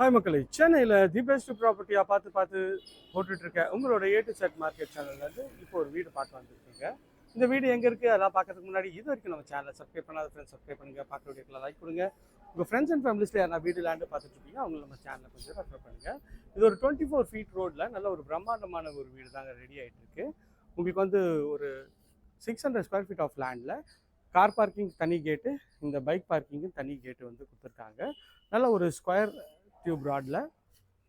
Hi மக்களே, சென்னையில் the best ப்ராப்பர்ட்டியாக பார்த்து போட்டுட்ருக்க உங்களோட ஏ டு செட் மார்க்கெட் சேனல்லேருந்து இப்போ ஒரு வீடு பார்க்க வந்துருக்கீங்க. இந்த வீடு எங்கே இருக்குது அதெல்லாம் பார்க்கறதுக்கு முன்னாடி இது வரைக்கும் நம்ம சேனலை சப்ஸ்கிரைப் பண்ணாத ஃப்ரெண்ட்ஸ் சப்ஸ்கிரைப் பண்ணுங்கள், பார்க்க வீடியோக்கெல்லாம் லைக் கொடுங்க. உங்கள் ஃப்ரெண்ட்ஸ் அண்ட் ஃபேமிலிஸில் யாரா வீடு லேண்டு பார்த்துட்ருக்கீங்க அவங்க நம்ம சேனலை கொஞ்சம் ரெஃபர் பண்ணுங்கள். இது ஒரு 24 ஃபீட் ரோடில் நல்ல ஒரு பிரம்மாண்டமான ஒரு வீடு தாங்க ரெடி ஆகிட்டு இருக்கு. உங்களுக்கு வந்து ஒரு 600 ஸ்கொயர் ஃபீட் ஆஃப் லேண்டில் கார் பார்க்கிங் தனி கேட்டு, இந்த பைக் பார்க்கிங்கும் தனி கேட்டு வந்து கொடுத்துருக்காங்க. நல்ல ஒரு ஸ்கொயர் டியூப் ராடில்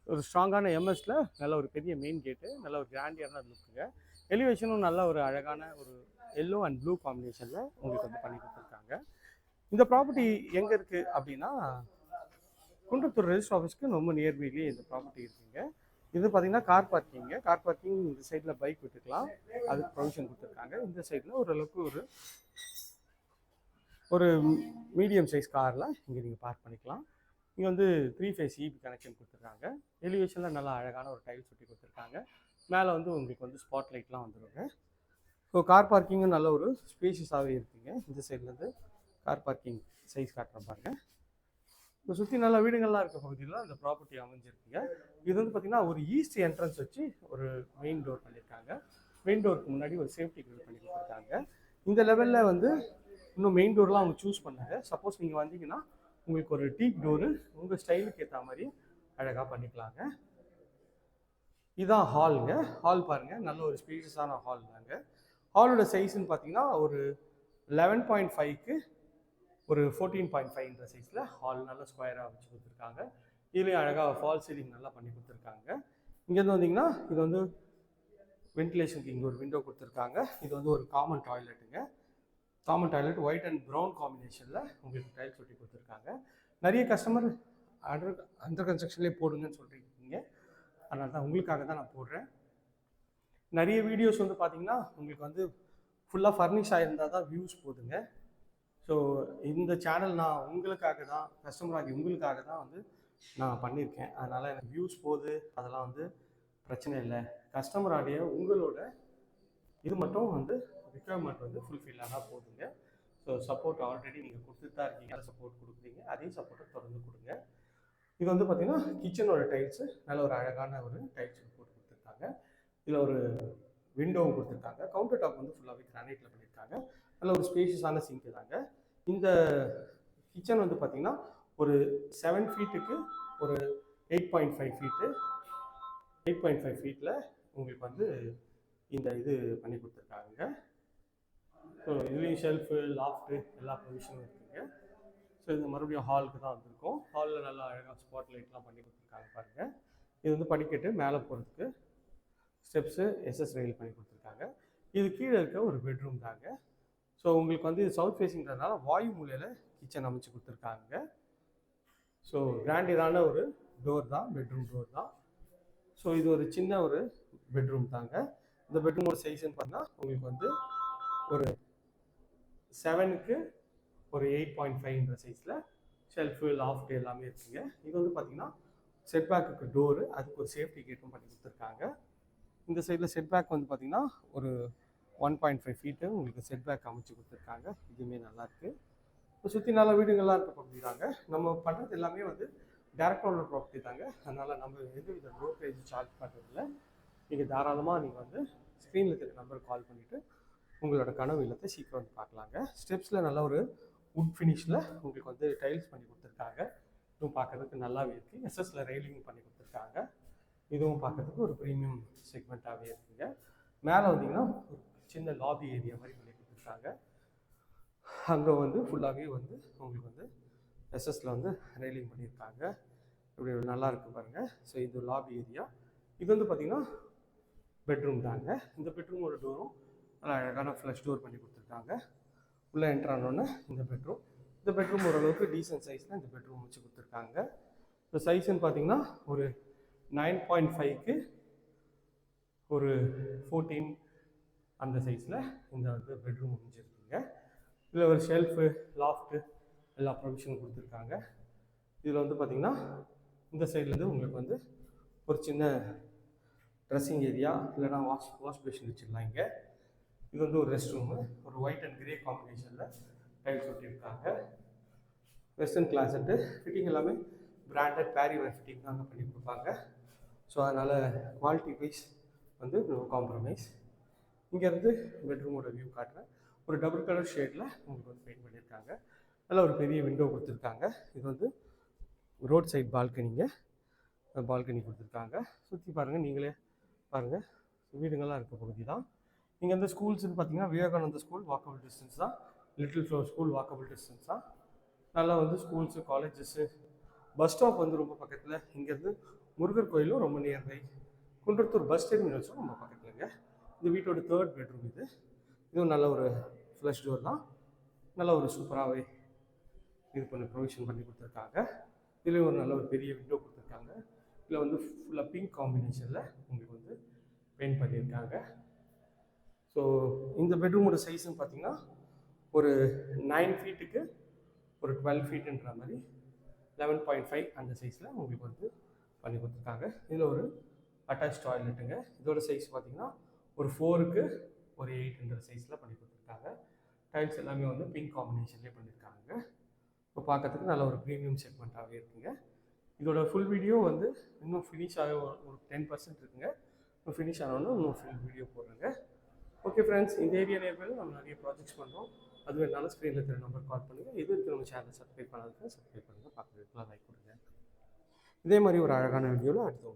ஒரு ஸ்ட்ராங்கான எம்எஸ்ல நல்ல ஒரு பெரிய மெயின் கேட்டு, நல்ல ஒரு கிராண்டியரான லுக்குங்க. எலிவேஷனும் நல்ல ஒரு அழகான ஒரு எல்லோ அண்ட் ப்ளூ காம்பினேஷனில் உங்களுக்கு வந்து பண்ணி கொடுத்துருக்காங்க. இந்த ப்ராப்பர்ட்டி எங்கே இருக்குது அப்படின்னா, குன்றத்தூர் ரெஜிஸ்டர் ஆஃபீஸ்க்கு ரொம்ப நியர்பைலேயே இந்த ப்ராப்பர்ட்டி இருக்குங்க. இது பார்த்தீங்கன்னா கார் பார்க்கிங் இந்த சைடில் பைக் விட்டுக்கலாம், அதுக்கு ப்ரொவிஷன் கொடுத்துருக்காங்க. இந்த சைடில் ஓரளவுக்கு ஒரு மீடியம் சைஸ் கார்லாம் இங்கே நீங்கள் பார்க் பண்ணிக்கலாம். இங்கே வந்து 3 ஃபேஸ் இபி கனெக்ஷன் கொடுத்துருக்காங்க. எலிவேஷனில் நல்லா அழகான ஒரு டைல்ஸ் ஒட்டி கொடுத்துருக்காங்க. மேலே வந்து உங்களுக்கு வந்து ஸ்பாட் லைட்லாம் வந்துடுங்க. ஸோ கார் பார்க்கிங்கும் நல்ல ஒரு ஸ்பேஷியஸாகவே இருக்குங்க. இந்த சைட்லேருந்து கார் பார்க்கிங் சைஸ் காட்டுறேன் பாருங்கள். இப்போ சுற்றி நல்ல வீடுகள்லாம் இருக்க பகுதியில் அந்த ப்ராப்பர்ட்டி அமைஞ்சிருக்குங்க. இது வந்து பார்த்திங்கன்னா ஒரு ஈஸ்ட் என்ட்ரன்ஸ் வச்சு ஒரு மெயின் டோர் பண்ணியிருக்காங்க. மெயின் டோருக்கு முன்னாடி ஒரு சேஃப்டி கிரில் பண்ணி கொடுத்துருக்காங்க. இந்த லெவலில் வந்து இன்னும் மெயின் டோர்லாம் அவங்க சூஸ் பண்ணாங்க. சப்போஸ் நீங்கள் வந்தீங்கன்னா உங்களுக்கு ஒரு டீக் டோரு உங்கள் ஸ்டைலுக்கு ஏற்ற மாதிரி அழகாக பண்ணிக்கலாங்க. இதுதான் ஹாலுங்க. ஹால் பாருங்கள், நல்ல ஒரு ஸ்பேஷியஸான ஹால் தாங்க. ஹாலோட சைஸ்ன்னு பார்த்தீங்கன்னா ஒரு 11.5க்கு ஒரு 14.5 சைஸில் ஹால் நல்லா ஸ்கொயராக வச்சு கொடுத்துருக்காங்க. இதுலேயும் அழகாக ஃபால் சீலிங் நல்லா பண்ணி கொடுத்துருக்காங்க. இங்கேருந்து வந்தீங்கன்னா இது வந்து வென்டிலேஷனுக்கு இங்கே ஒரு விண்டோ கொடுத்துருக்காங்க. இது வந்து ஒரு காமன் டாய்லெட்டுங்க. Common toilet white and brown காம்பினேஷனில் உங்களுக்கு டைல்ஸ் ஒட்டி கொடுத்துருக்காங்க. நிறைய கஸ்டமர் அண்டர் கன்ஸ்ட்ரக்ஷன்லேயே போடுங்கன்னு சொல்லியிருக்கீங்க, அதனால தான் உங்களுக்காக தான் நான் போடுறேன். நிறைய வீடியோஸ் வந்து பார்த்தீங்கன்னா உங்களுக்கு வந்து ஃபுல்லாக ஃபர்னிஷ் ஆகிருந்தால் தான் வியூஸ் போதுங்க. ஸோ இந்த சேனல் நான் உங்களுக்காக தான், கஸ்டமராகி உங்களுக்காக தான் வந்து நான் பண்ணியிருக்கேன். அதனால் எனக்கு வியூஸ் போகுது, அதெல்லாம் வந்து பிரச்சனை இல்லை. கஸ்டமராகிய உங்களோட இது மட்டும் வந்து ரிக்வயர்மெண்ட் வந்து ஃபுல்ஃபில் ஆனால் போதுங்க. ஸோ சப்போர்ட் ஆல்ரெடி நீங்கள் கொடுத்துட்டு தான் இருக்கீங்க, அதை சப்போர்ட் கொடுக்குறீங்க, அதே சப்போர்ட்டை தொடர்ந்து கொடுங்க. இது வந்து பார்த்திங்கன்னா கிச்சனோட டைல்ஸு நல்ல ஒரு அழகான ஒரு டைல்ஸ் போட்டு கொடுத்துருக்காங்க. இதில் ஒரு விண்டோவும் கொடுத்துருக்காங்க. கவுண்டர் டாப் வந்து ஃபுல்லாகவே கிரானைட்டில் பண்ணியிருக்காங்க. நல்ல ஒரு ஸ்பேஷியஸான சிங்க் தாங்க. இந்த கிச்சன் வந்து பார்த்திங்கன்னா ஒரு 7 ஃபீட்டுக்கு ஒரு 8.5 ஃபீட்டில் உங்களுக்கு வந்து இந்த இது பண்ணி கொடுத்துருக்காங்க. ஸோ இதுலேயும் ஷெல்ஃபு, லாஃப்ட்டு எல்லா ப்ரொவிஷனும் இருக்குங்க. ஸோ இது மறுபடியும் ஹாலுக்கு தான் வந்திருக்கோம். ஹாலில் நல்லா அழகாக ஸ்பாட் லைட்லாம் பண்ணி கொடுத்துருக்காங்க பாருங்கள். இது வந்து படிக்கட்டு மேலே போகிறதுக்கு ஸ்டெப்ஸு எஸ்எஸ் ரெயில் பண்ணி கொடுத்துருக்காங்க. இது கீழே இருக்க ஒரு பெட்ரூம் தாங்க. ஸோ உங்களுக்கு வந்து இது சவுத் ஃபேஸிங்கிறதுனால வாயு மூலையில் கிச்சன் அமைச்சு கொடுத்துருக்காங்க. ஸோ கிராண்டியரான ஒரு டோர் தான், பெட்ரூம் டோர் தான். ஸோ இது ஒரு சின்ன ஒரு பெட்ரூம் தாங்க. இந்த பெட்ரூமோட சைஸ்ன்னு பார்த்தீங்கன்னா உங்களுக்கு வந்து ஒரு 7க்கு ஒரு 8.5 சைஸில் ஷெல்ஃபு, லாஃப்ட் எல்லாமே இருக்குங்க. இது வந்து பார்த்தீங்கன்னா செட்பேக்கு டோரு, அதுக்கு ஒரு சேஃப்டி கேட்டும் பண்ணி கொடுத்துருக்காங்க. இந்த சைடில் செட்பேக் வந்து பார்த்தீங்கன்னா ஒரு 1.5 ஃபீட்டு உங்களுக்கு செட்பேக் அமைச்சு கொடுத்துருக்காங்க. இதுவுமே நல்லாயிருக்கு. இப்போ சுற்றி நல்ல வீடுகள்லாம் இருக்க ப்ராப்பர்ட்டி தாங்க. நம்ம பண்ணுறது எல்லாமே வந்து டேரக்ட் ஓனர் ப்ராப்பர்ட்டி தாங்க. அதனால் நம்ம எதுவும் இதை ப்ரோக்கரேஜ் சார்ஜ் பண்ணுறதில்ல. நீங்கள் தாராளமாக நீங்கள் வந்து ஸ்க்ரீனில் இருக்கிற நம்பருக்கு கால் பண்ணிவிட்டு உங்களோட கனவு இல்லத்தை சீக்கிரம் வந்து பார்க்கலாங்க. ஸ்டெப்ஸில் நல்ல ஒரு வுட் ஃபினிஷில் உங்களுக்கு வந்து டைல்ஸ் பண்ணி கொடுத்துருக்காங்க. இதுவும் பார்க்குறதுக்கு நல்லாவே இருக்குது. எஸ்எஸ்ல ரெயிலிங் பண்ணி கொடுத்துருக்காங்க. இதுவும் பார்க்குறதுக்கு ஒரு ப்ரீமியம் செக்மெண்ட்டாகவே இருக்குங்க. மேலே வந்தீங்கன்னா ஒரு சின்ன லாபி ஏரியா மாதிரி பண்ணி கொடுத்துருக்காங்க. அங்கே வந்து ஃபுல்லாகவே வந்து உங்களுக்கு வந்து எஸ்எஸ்ல வந்து ரெயிலிங் பண்ணியிருக்காங்க. இப்படி நல்லா இருக்குது பாருங்கள். ஸோ இது லாபி ஏரியா. இது வந்து பார்த்திங்கன்னா பெட்ரூம் தாங்க. இந்த பெட்ரூமோட டோரும் நல்லா அழகான ஃப்ளஷ் டோர் பண்ணி கொடுத்துருக்காங்க. உள்ளே என்ட்ரானோடனே இந்த பெட்ரூம் ஓரளவுக்கு டீசன்ட் சைஸில் இந்த பெட்ரூம் வச்சு கொடுத்துருக்காங்க. இந்த சைஸ்ன்னு பார்த்தீங்கன்னா ஒரு 9.5க்கு ஒரு 14 அந்த சைஸில் இந்த வந்து பெட்ரூம் அமைஞ்சிருக்குங்க. இதில் ஒரு ஷெல்ஃபு, லாஃப்ட்டு எல்லா ப்ரொவிஷனும் கொடுத்துருக்காங்க. இதில் வந்து பார்த்திங்கன்னா இந்த சைட்லேருந்து உங்களுக்கு வந்து ஒரு சின்ன ட்ரெஸ்ஸிங் ஏரியா இல்லைனா வாஷ் பேஷன் வச்சுக்கலாம். இங்கே இது வந்து ஒரு ரெஸ்ட் ரூமு, ஒரு ஒயிட் அண்ட் கிரே காம்பினேஷனில் டைல்ஸ் ஒட்டியிருக்காங்க. வெஸ்டர்ன் கிளாசெட்டு ஃபிட்டிங் எல்லாமே பிராண்டட் பேரி வேர் ஃபிட்டிங் தாங்க பண்ணி கொடுப்பாங்க. ஸோ அதனால் குவாலிட்டி வைஸ் வந்து நோ காம்ப்ரமைஸ். இங்கேருந்து பெட்ரூமோட வியூ காட்டுறேன். ஒரு டபுள் கலர் ஷேடில் உங்களுக்கு வந்து பெயிண்ட் பண்ணியிருக்காங்க. நல்ல ஒரு பெரிய விண்டோ கொடுத்துருக்காங்க. இது வந்து ரோட் சைட் பால்கனி கொடுத்துருக்காங்க. சுற்றி பாருங்கள், நீங்களே பாருங்கள், வீடுங்கள்லாம் இருக்க பகுதி தான். இங்கே வந்து ஸ்கூல்ஸ்ன்னு பார்த்தீங்கன்னா விவேகானந்தா ஸ்கூல் வாக்கபிள் டிஸ்டன்ஸ் தான், little flower school walkable distance தான். நல்லா வந்து ஸ்கூல்ஸு, காலேஜஸ்ஸு, பஸ் ஸ்டாப் வந்து ரொம்ப பக்கத்தில். இங்கேருந்து முருகர் கோயிலும் ரொம்ப நியர்பை. குன்றத்தூர் பஸ் டெர்மினல்ஸும் ரொம்ப பக்கத்துலங்க. இந்த வீட்டோட 3rd பெட்ரூம் இது. இதுவும் நல்ல ஒரு ஃப்ளஷ் டோர் தான். நல்ல ஒரு சூப்பராகவே இது பண்ணி ப்ரொவிஷன் பண்ணி கொடுத்துருக்காங்க. இதுலேயும் ஒரு நல்ல ஒரு பெரிய விண்டோ கொடுத்துருக்காங்க. இதில் வந்து ஃபுல்லாக பிங்க் காம்பினேஷனில் உங்களுக்கு வந்து பெயிண்ட் பண்ணியிருக்காங்க. ஸோ இந்த பெட்ரூமோட சைஸ்ன்னு பார்த்தீங்கன்னா ஒரு 9 ஃபீட்டுக்கு ஒரு 12 ஃபீட்டுன்ற மாதிரி 11.5 அந்த சைஸில் உங்களுக்கு வந்து பண்ணி கொடுத்துருக்காங்க. இதில் ஒரு அட்டாச் டாய்லெட்டுங்க. இதோட சைஸ் பார்த்தீங்கன்னா ஒரு 4க்கு ஒரு 8ன்ற சைஸில் பண்ணி கொடுத்துருக்காங்க. டைல்ஸ் எல்லாமே வந்து பிங்க் காம்பினேஷன்லேயே பண்ணியிருக்காங்க. இப்போ பார்க்கறதுக்கு நல்ல ஒரு ப்ரீமியம் செக்மெண்ட்டாகவே இருக்குங்க. இதோட ஃபுல் வீடியோ வந்து இன்னும் ஃபினிஷ் ஆக ஒரு 10% இருக்குங்க. இன்னும் ஃபினிஷ் ஆனோன்னா இன்னும் ஃபுல் வீடியோ போடுறேங்க. ஓகே ஃப்ரெண்ட்ஸ், இந்த ஏரியா நேர்மையில் நம்ம நிறைய ப்ராஜெக்ட்ஸ் பண்ணுறோம். அதுவும் என்னால் ஸ்க்ரீனில் தெரிய நம்பர் கால் பண்ணுங்கள். இது வரைக்கும் நம்ம சேனலை சப்ஸ்கிரைப் பண்ணாதுங்க, சப்ஸ்கிரைப் பண்ணுங்கள், பக்கத்துலாம் லைக் கொடுங்க. இதே மாதிரி ஒரு அழகான வீடியோவில் அடுத்து